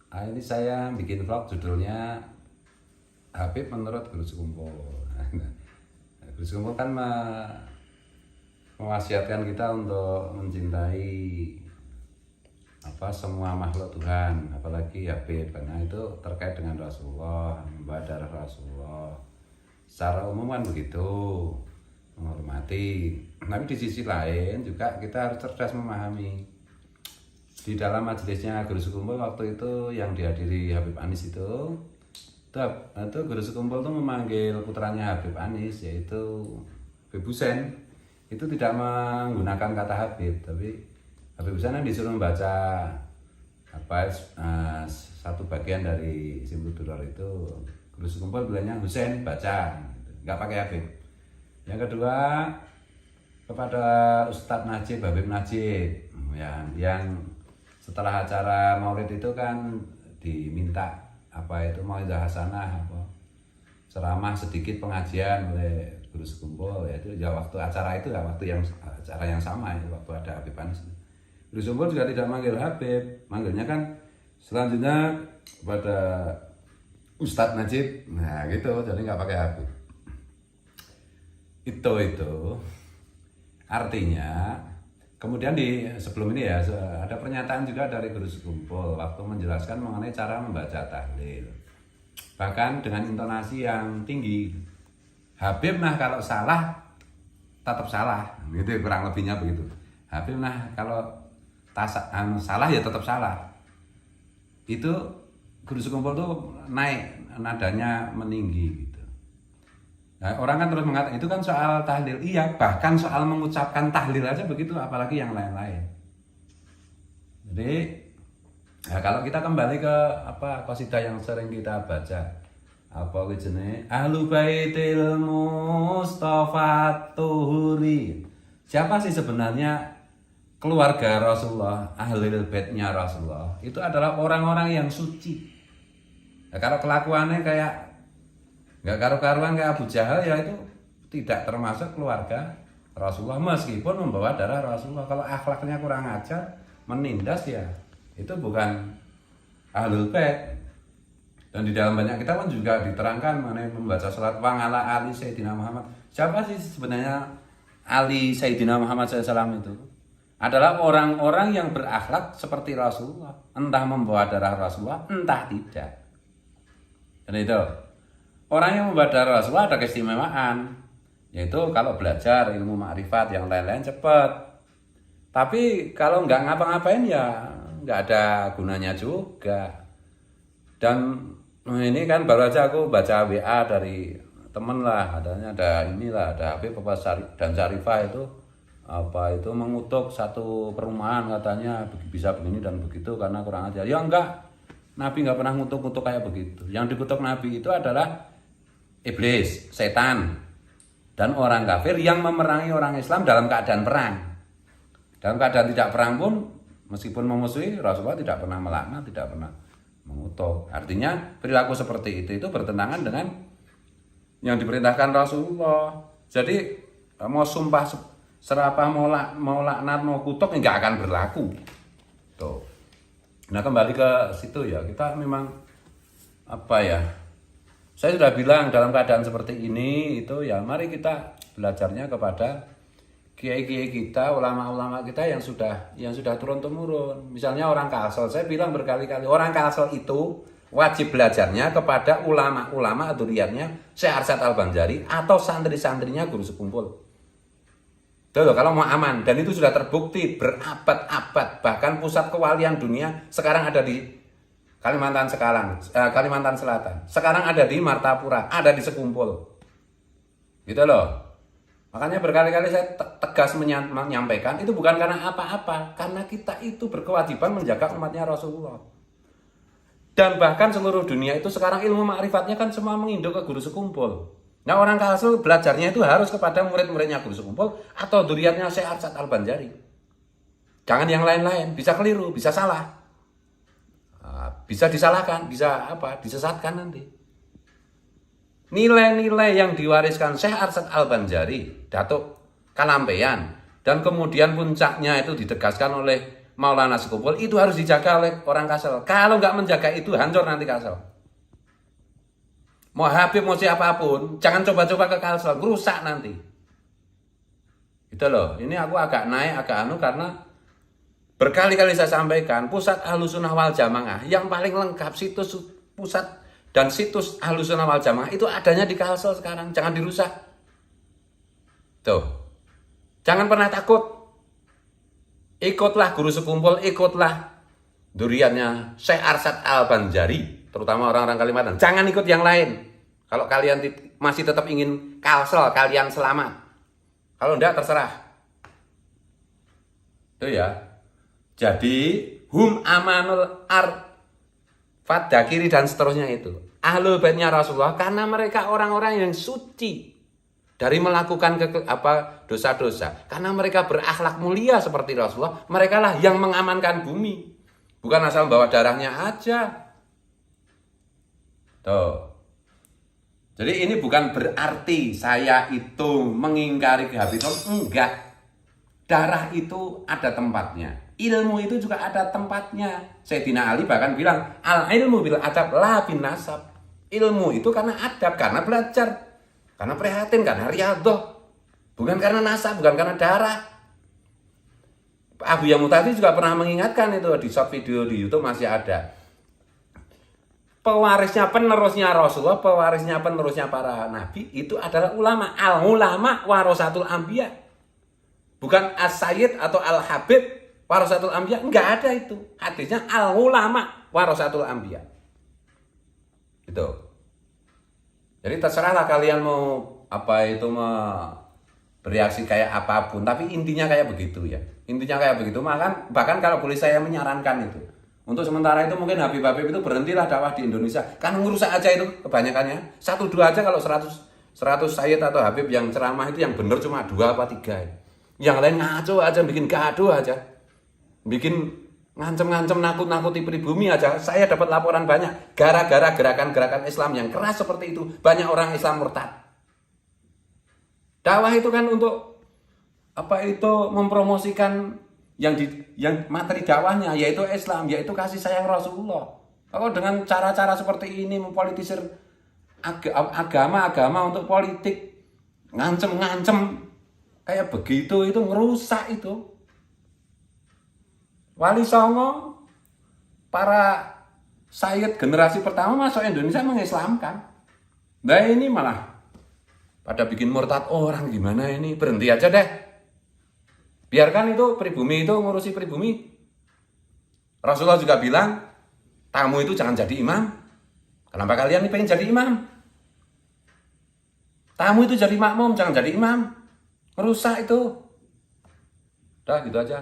Ini saya bikin vlog judulnya Habib menurut Guru Sekumpul. Guru Sekumpul kan mewasiatkan kita untuk mencintai semua makhluk Tuhan, apalagi Habib, karena itu terkait dengan Rasulullah, membawa darah Rasulullah. Secara umum kan begitu, menghormati. Tapi di sisi lain juga kita harus cerdas memahami. Di dalam majelisnya Guru Sekumpul waktu itu yang dihadiri Habib Anis itu Guru Sekumpul itu memanggil putranya Habib Anis, yaitu Habib Husain. Itu tidak menggunakan kata Habib, tapi Habib Husain disuruh membaca satu bagian dari Simpul Duror itu. Guru Sekumpul bilangnya Husain baca, nggak pakai Habib. Yang kedua kepada Ustadz Najib, Habib Najib, yang setelah acara maulid itu kan diminta mauidhah hasanah, ceramah sedikit pengajian oleh Guru Sekumpul, yaitu waktu acara itu waktu yang sama itu, waktu ada Habib Anis. Guru Sekumpul juga tidak manggil Habib, manggilnya kan selanjutnya kepada Ustadz Najib, gitu, jadi nggak pakai Habib. Itu artinya. Kemudian sebelum ini ada pernyataan juga dari Guru Sekumpul waktu menjelaskan mengenai cara membaca tahlil. Bahkan dengan intonasi yang tinggi. Habib kalau salah tetap salah. Gitu kurang lebihnya begitu. Habib kalau salah ya tetap salah. Itu Guru Sekumpul tuh naik nadanya meninggi. Nah, orang kan terus mengatakan itu kan soal tahlil. Iya, bahkan soal mengucapkan tahlil aja begitu, apalagi yang lain-lain. Jadi kalau kita kembali ke qasidah yang sering kita baca, jenenge Ahlu Baitil Mustafa Tuhuri. Siapa sih sebenarnya keluarga Rasulullah, Ahlul Baitnya Rasulullah? Itu adalah orang-orang yang suci. Nah, kalau kelakuannya kayak nggak karu-karuan kayak Abu Jahal, ya itu tidak termasuk keluarga Rasulullah meskipun membawa darah Rasulullah. Kalau akhlaknya kurang ajar, menindas, ya itu bukan Ahlul Bait. Dan di dalam banyak kitab juga diterangkan mengenai membaca salat wangala Ali Sayyidina Muhammad. Siapa sih sebenarnya Ali Sayyidina Muhammad SAW itu? Adalah orang-orang yang berakhlak seperti Rasulullah, entah membawa darah Rasulullah, entah tidak. Dan itu orang yang membawa darah Rasulullah ada keistimewaan, yaitu kalau belajar ilmu ma'rifat yang lain-lain cepat. Tapi kalau nggak ngapa-ngapain ya nggak ada gunanya juga. Dan ini kan baru aja aku baca WA dari temen lah, adanya ada Habib dan Syarifah itu mengutuk satu perumahan, katanya bisa begini dan begitu karena kurang ajar. Ya enggak, Nabi nggak pernah ngutuk-ngutuk kayak begitu. Yang dikutuk Nabi itu adalah iblis, setan, dan orang kafir yang memerangi orang Islam dalam keadaan perang. Dalam keadaan tidak perang pun, meskipun memusuhi, Rasulullah tidak pernah melaknat, tidak pernah mengutuk. Artinya perilaku seperti itu bertentangan dengan yang diperintahkan Rasulullah. Jadi mau sumpah serapah, mau laknat, mau kutuk, nggak akan berlaku. Tuh. Nah, kembali ke situ ya, kita memang saya sudah bilang dalam keadaan seperti ini itu ya mari kita belajarnya kepada kiai-kiai kita, ulama-ulama kita yang sudah turun-temurun. Misalnya orang Kalsel, saya bilang berkali-kali, orang Kalsel itu wajib belajarnya kepada ulama-ulama dzurriyyatnya Syekh Arsyad Al-Banjari atau santri-santrinya Guru Sekumpul. Tuh, kalau mau aman, dan itu sudah terbukti berabad-abad, bahkan pusat kewalian dunia sekarang ada di Kalimantan Selatan. Sekarang ada di Martapura, ada di Sekumpul. Gitu loh. Makanya berkali-kali saya tegas menyampaikan, itu bukan karena apa-apa, karena kita itu berkewajiban menjaga umatnya Rasulullah. Dan bahkan seluruh dunia itu sekarang ilmu ma'rifatnya kan semua menginduk ke Guru Sekumpul. Nah, orang Kalsel belajarnya itu harus kepada murid-muridnya Guru Sekumpul atau dzurriyyatnya Syekh Arsyad Al-Banjari. Jangan yang lain-lain, bisa keliru, bisa salah. Bisa disalahkan, bisa disesatkan nanti. Nilai-nilai yang diwariskan Syekh Arsyad Al-Banjari, Datuk Kalampeyan, dan kemudian puncaknya itu ditegaskan oleh Maulana Sekumpul itu harus dijaga oleh orang Kalsel. Kalau nggak menjaga itu hancur nanti Kalsel. Mau Habib mau siapapun, jangan coba-coba ke Kalsel, rusak nanti. Itu loh, ini aku agak naik, agak karena berkali-kali saya sampaikan, pusat Ahlussunnah wal Jamaah yang paling lengkap, situs pusat dan situs Ahlussunnah wal Jamaah itu adanya di Kalsel sekarang, jangan dirusak. Tuh, jangan pernah takut. Ikutlah guru sekumpul, ikutlah duriannya Syekh Arsyad Al-Banjari, terutama orang-orang Kalimantan. Jangan ikut yang lain. Kalau kalian masih tetap ingin Kalsel, kalian selamat. Kalau enggak, terserah. Itu ya. Jadi, hum amanul fadakiri dan seterusnya itu. Ahlul baitnya Rasulullah, karena mereka orang-orang yang suci dari melakukan dosa-dosa. Karena mereka berakhlak mulia seperti Rasulullah, mereka lah yang mengamankan bumi. Bukan asal bawa darahnya aja. Tuh. Jadi ini bukan berarti saya itu mengingkari kehabisan, enggak. Darah itu ada tempatnya. Ilmu itu juga ada tempatnya. Sayyidina Ali bahkan bilang, al-ilmu bil adab la bin nasab. Ilmu itu karena adab, karena belajar, karena prihatin, karena riyadhah. Bukan karena nasab, bukan karena darah. Abu Yamutati juga pernah mengingatkan itu di short video di YouTube masih ada. Pewarisnya penerusnya Rasulullah, pewarisnya penerusnya para nabi itu adalah ulama. Al-ulama warasatul anbiya. Bukan as-sayyid atau al-habib warasatul anbiya, enggak ada itu. Hadisnya al-ulama warasatul anbiya. Gitu. Jadi terserahlah kalian mau bereaksi kayak apapun, tapi intinya kayak begitu ya. Intinya kayak begitu. Bahkan kalau boleh saya menyarankan itu, untuk sementara itu mungkin Habib-Habib itu berhentilah dakwah di Indonesia. Kan ngerusak aja itu kebanyakannya. 1-2 aja kalau 100 sayyid atau Habib yang ceramah itu yang benar cuma 2 apa 3. Yang lain ngaco aja, bikin gaduh aja. Bikin ngancem-ngancem, nakut-nakuti pribumi aja. Saya dapat laporan banyak. Gara-gara gerakan-gerakan Islam yang keras seperti itu, banyak orang Islam murtad. Dakwah itu kan untuk mempromosikan yang materi dakwahnya yaitu Islam, yaitu kasih sayang Rasulullah. Kalau dengan cara-cara seperti ini mempolitisir agama untuk politik, ngancem kayak begitu, itu merusak itu. Wali Songo, para sayyid generasi pertama masuk Indonesia mengislamkan. Nah ini malah pada bikin murtad orang, gimana ini? Berhenti aja deh. Biarkan itu pribumi itu ngurusi pribumi. Rasulullah juga bilang, tamu itu jangan jadi imam. Kenapa kalian ini pengen jadi imam? Tamu itu jadi makmum, jangan jadi imam. Merusak itu. Udah gitu aja.